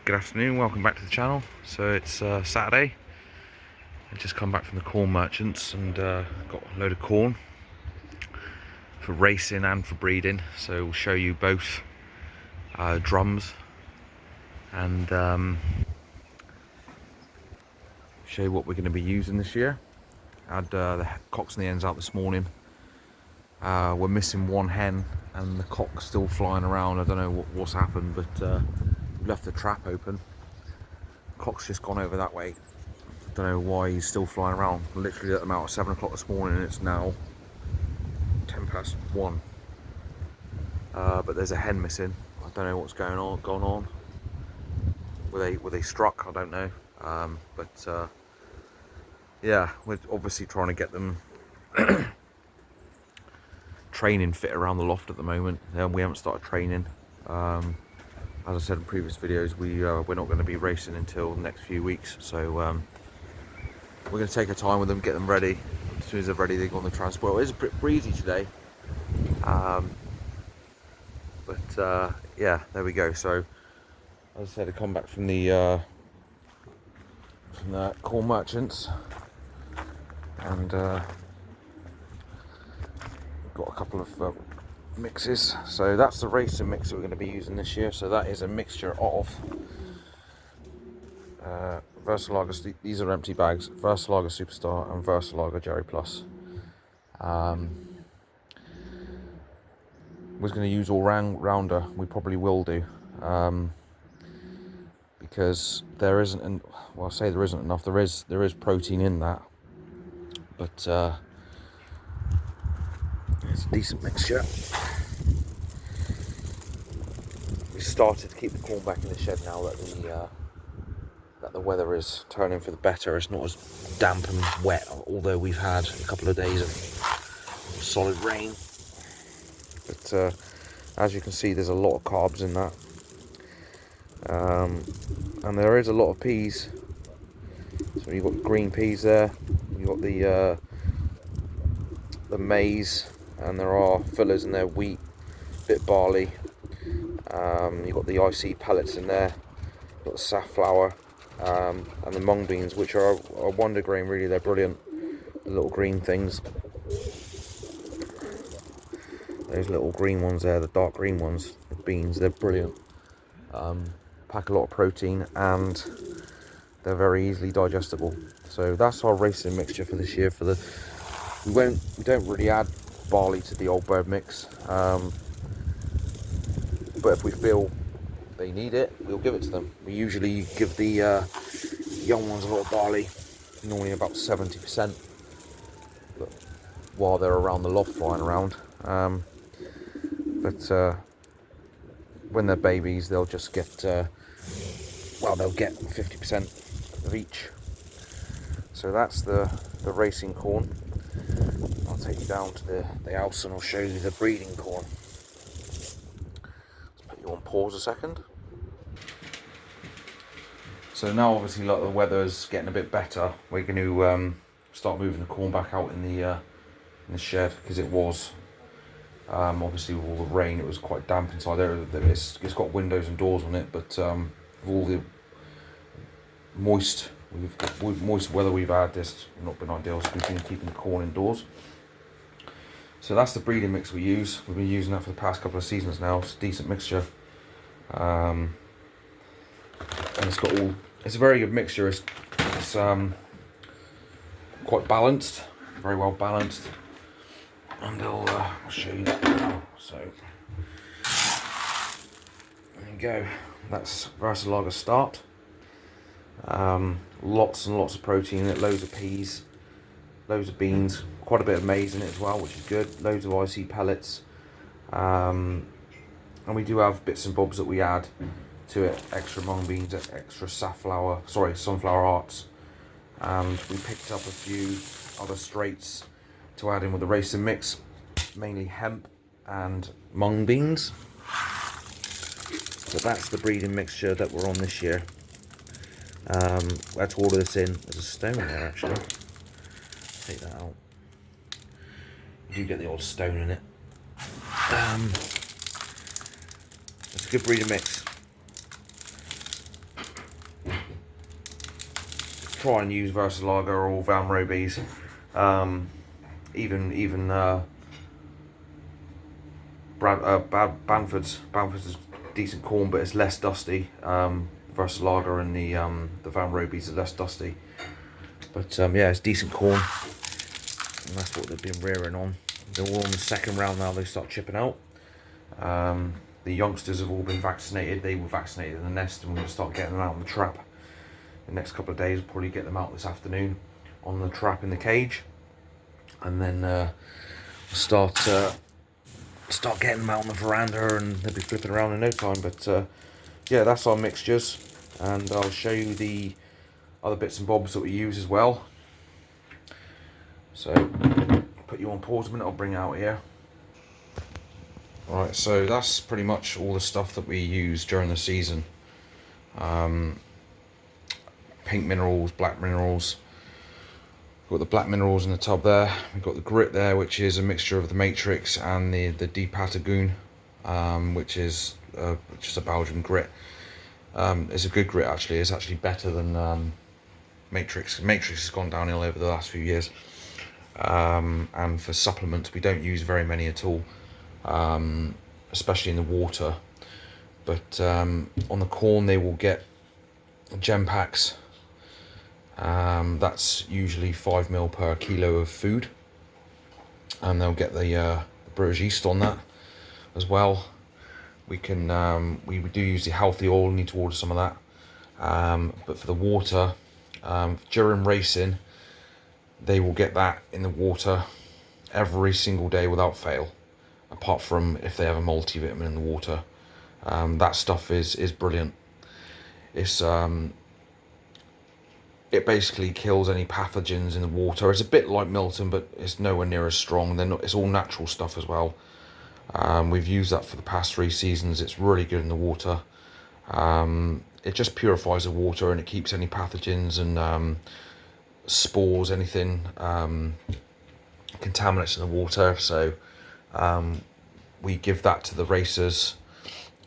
Good afternoon, welcome back to the channel. So it's Saturday. I just come back from the corn merchants and got a load of corn for racing and for breeding. So we'll show you both drums and show you what we're going to be using this year. I had the cocks and the hens out this morning. We're missing one hen and the cock's still flying around. I don't know what's happened, but we left the trap open. Cock's just gone over that way. Don't know why he's still flying around. Literally let them out at 7 o'clock this morning and it's now 1:10 but there's a hen missing. I don't know what's gone on. Were they struck? I don't know. Yeah, we're obviously trying to get them training fit around the loft at the moment. We haven't started training. As I said in previous videos, we're not going to be racing until the next few weeks, so we're going to take our time with them, get them ready. As soon as they're ready, they go on the transport. Well, it's a bit breezy today, yeah, there we go. So as I said, I come back from the corn merchants and got a couple of mixes. So that's the racing mix that we're going to be using this year. So that is a mixture of Versalager, these are empty bags, Versalager Superstar and Versalager Jerry Plus. We're going to use all rounder. We probably will do, because there isn't, well, I say there isn't enough. There is protein in that, but it's a decent mixture. We started to keep the corn back in the shed now that the weather is turning for the better. It's not as damp and wet, although we've had a couple of days of solid rain. But as you can see, there's a lot of carbs in that, and there is a lot of peas. So you've got green peas there, you've got the maize, and there are fillers in there, wheat, bit of barley. You've got the IC pellets in there, you've got the safflower, and the mung beans, which are a wonder grain. Really, they're brilliant. The little green things, those little green ones there, the dark green ones, the beans, they're brilliant. Pack a lot of protein and they're very easily digestible. So that's our racing mixture for this year. We don't really add barley to the old bird mix, but if we feel they need it, we'll give it to them. We usually give the young ones a lot of barley, normally about 70%, while they're around the loft flying around. But when they're babies, they'll just get they'll get 50% of each. So that's the racing corn. I'll take you down to the house and I'll show you the breeding corn. Let's put you on pause a second. So now obviously, like, the weather's getting a bit better, we're going to start moving the corn back out in the shed, because it was obviously with all the rain, it was quite damp inside there. It's got windows and doors on it, but with all the moist weather we've had, it's not been ideal, so we've been keeping the corn indoors. So that's the breeding mix we use. We've been using that for the past couple of seasons now. It's a decent mixture, and it's a very good mixture. It's quite balanced, very well balanced, and I'll show you that now. So there you go. That's Versalager Start. Lots and lots of protein in it, loads of peas, loads of beans, quite a bit of maize in it as well, which is good, loads of IC pellets, and we do have bits and bobs that we add to it, extra mung beans, extra sunflower hearts, and we picked up a few other straights to add in with the racing mix, mainly hemp and mung beans. So that's the breeding mixture that we're on this year. We had to order this in. There's a stone there actually. Take that out. You do get the old stone in it. It's a good breeding mix. try and use Versalager or Van Robies. Even Banford's is decent corn, but it's less dusty. Versalager and the Van Robies are less dusty. But yeah, it's decent corn, and that's what they've been rearing on. They're all on the second round now. They start chipping out. The youngsters have all been vaccinated. They were vaccinated in the nest, and we're going to start getting them out in the trap. The next couple of days, we'll probably get them out this afternoon on the trap in the cage, and then start getting them out on the veranda, and they'll be flipping around in no time. But yeah, that's our mixtures, and I'll show you the other bits and bobs that we use as well. So put you on pause a minute, I'll bring it out here. Alright, so that's pretty much all the stuff that we use during the season. Pink minerals, black minerals. We've got the black minerals in the tub there. We've got the grit there, which is a mixture of the matrix and the Di Patagoon, which is just a Belgian grit. It's a good grit actually. It's actually better than matrix. Matrix has gone downhill over the last few years. And for supplements, we don't use very many at all, especially in the water. But on the corn, they will get gem packs. That's usually 5 ml per kilo of food, and they'll get the British yeast on that as well. We can we do use the healthy oil. Need to order some of that. But for the water, during racing, they will get that in the water every single day without fail, apart from if they have a multivitamin in the water. That stuff is brilliant. It's it basically kills any pathogens in the water. It's a bit like Milton, but it's nowhere near as strong. It's all natural stuff as well. We've used that for the past 3 seasons. It's really good in the water. It just purifies the water, and it keeps any pathogens and spores, anything, contaminants in the water. So we give that to the racers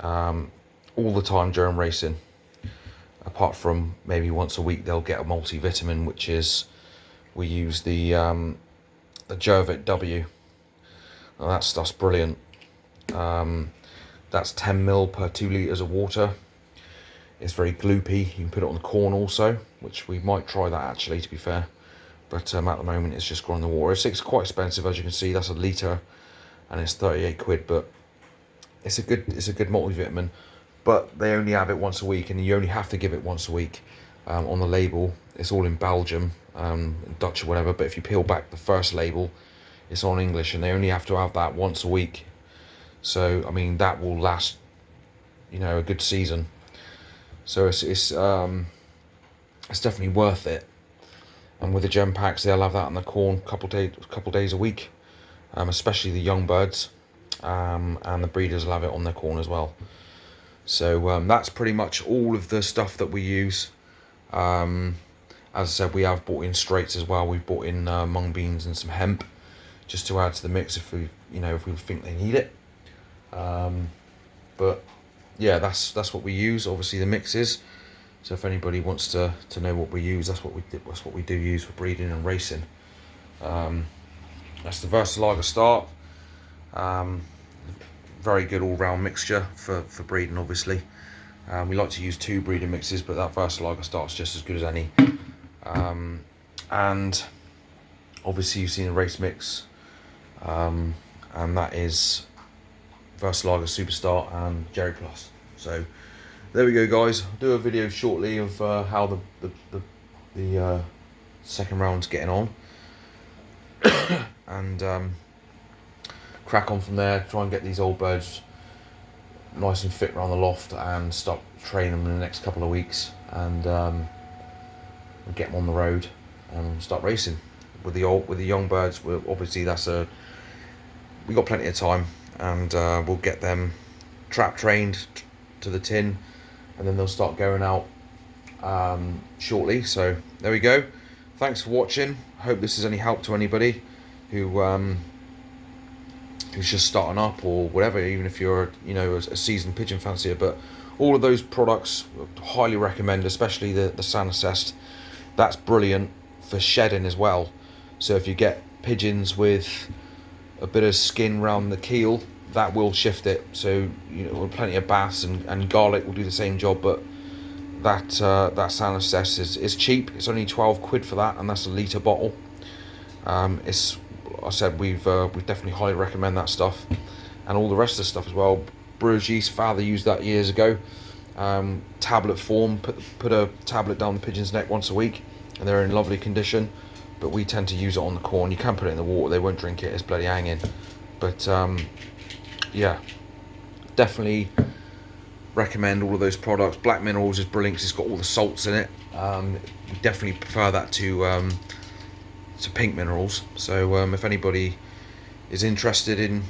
all the time during racing. Apart from maybe once a week, they'll get a multivitamin, which is, we use the Jervit W. Now that stuff's brilliant. That's 10 ml per 2 litres of water. It's very gloopy. You can put it on the corn also, which we might try that actually, to be fair. But at the moment, it's just gone in the water. It's quite expensive, as you can see. That's a litre, and it's 38 quid. But it's a good multivitamin. But they only have it once a week, and you only have to give it once a week. On the label, it's all in Belgium, Dutch or whatever. But if you peel back the first label, it's on English, and they only have to have that once a week. So I mean, that will last, a good season. So it's definitely worth it. And with the gem packs, they'll have that in the corn couple days a week, especially the young birds, and the breeders will have it on their corn as well. So that's pretty much all of the stuff that we use. As I said, we have bought in straights as well. We've bought in mung beans and some hemp, just to add to the mix if we think they need it. But yeah, that's what we use. Obviously the mixes. So if anybody wants to know what we use, that's what we do use for breeding and racing. That's the Versalager start. Very good all-round mixture for breeding, obviously. We like to use 2 breeding mixes, but that Versalager start's just as good as any. And obviously you've seen the race mix, and that is Versalager Superstar and Jerry Plus. So there we go, guys. I'll do a video shortly of how the second round's getting on, and crack on from there. Try and get these old birds nice and fit around the loft, and start training them in the next couple of weeks, and get them on the road and start racing with the young birds. Obviously we got plenty of time, and we'll get them trap trained to the tin, and then they'll start going out shortly. So there we go. Thanks for watching. Hope this is any help to anybody who's just starting up or whatever, even if you're a seasoned pigeon fancier. But all of those products, highly recommend, especially the San Assessed That's brilliant for shedding as well. So if you get pigeons with a bit of skin around the keel, that will shift it. So plenty of bass and garlic will do the same job. But that San Cess is cheap. It's only 12 quid for that, and that's a litre bottle. It's, I said, we've definitely highly recommend that stuff, and all the rest of the stuff as well. Brewer's yeast, father used that years ago. Tablet form, put a tablet down the pigeon's neck once a week, and they're in lovely condition. But we tend to use it on the corn. You can put it in the water, they won't drink it, it's bloody hanging. But yeah, definitely recommend all of those products. Black Minerals is brilliant because it's got all the salts in it. We definitely prefer that to Pink Minerals. So if anybody is interested in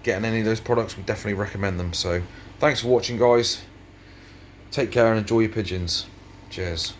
getting any of those products, we definitely recommend them. So thanks for watching, guys. Take care and enjoy your pigeons. Cheers.